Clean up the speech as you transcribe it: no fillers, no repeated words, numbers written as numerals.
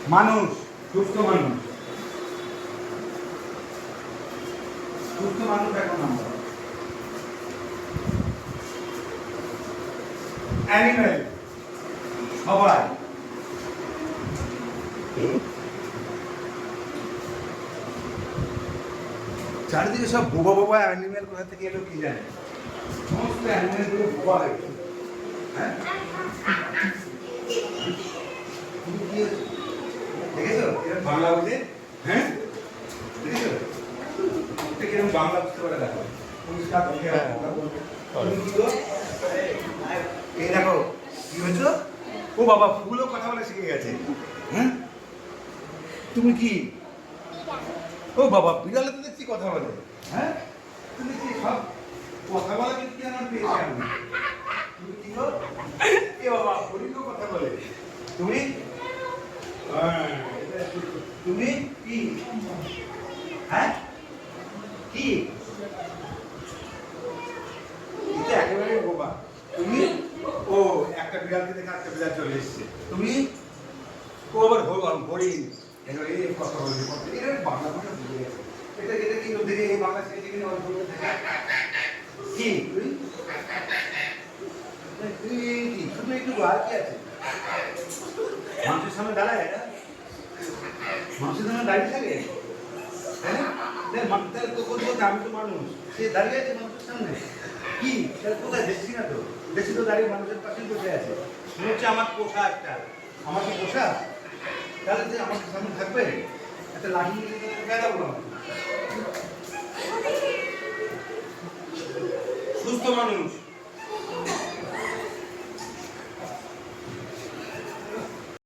মানুষ, সুস্থ মানুষ, সুস্থ মানুষ এখন আমরা। অ্যানিমেল, সবাই। চারিদিকে সব বোবা বোবা অ্যানিমেল, কোথা থেকে এলো কি জানে। সমস্ত অ্যানিমেল গুলো বোবা হয়ে গেছে। হ্যাঁ, দেখেছো এরকম বাংলা বুঝে? হ্যাঁ, দেখেছো প্রত্যেকে এরকম বাংলা বুঝতে পারে। দেখো পরিষ্কার বলতে হবে। এই দেখো কি হয়েছো? ও বাবা, ফুলও কথা বলে শিখে গেছে। হ্যাঁ, তুমি কি? ও বাবা, বিড়ালে তো দেখছি কথা বলে। হ্যাঁ, তুমি দেখছি সব কথা বলা কিন্তু কি আমার পেয়েছি আমি। তুমি কি গো? এ বাবা, হরিণও কথা বলে। তুমি তুমি কি? হ্যাঁ, কি? এটা একেবারে বোবা। তুমি ও একটা বিড়ালকে দেখে একটা বিড়াল চলে এসছে। তুমি ও আবার হরিণ, এবার এই কথা বলছে। এটা বাংলা ভাষা বুঝে গেছে। এটা এটা কি দেখে এই বাংলা শিখেছে কিনা অল্প কি? তুই তুই কি শুধু একটু আর কি আছে? মানুষের সামনে দাঁড়ায় এটা? মানুষের সামনে দাঁড়িয়ে থাকে? হ্যাঁ, তাহলে তো বলতে আমি তো মানুষ, সে দাঁড়িয়ে আছে মানুষের সামনে। কি তাহলে কোথায় দেখছি না তো? দেখছি তো দাঁড়িয়ে মানুষের পাশেই বসে আছে। মনে হচ্ছে আমার পোষা একটা। আমার কি পোষা? তাহলে যে আমার সামনে থাকবে একটা লাঠি নিয়ে বেড়াবো না। সুস্থ মানুষ।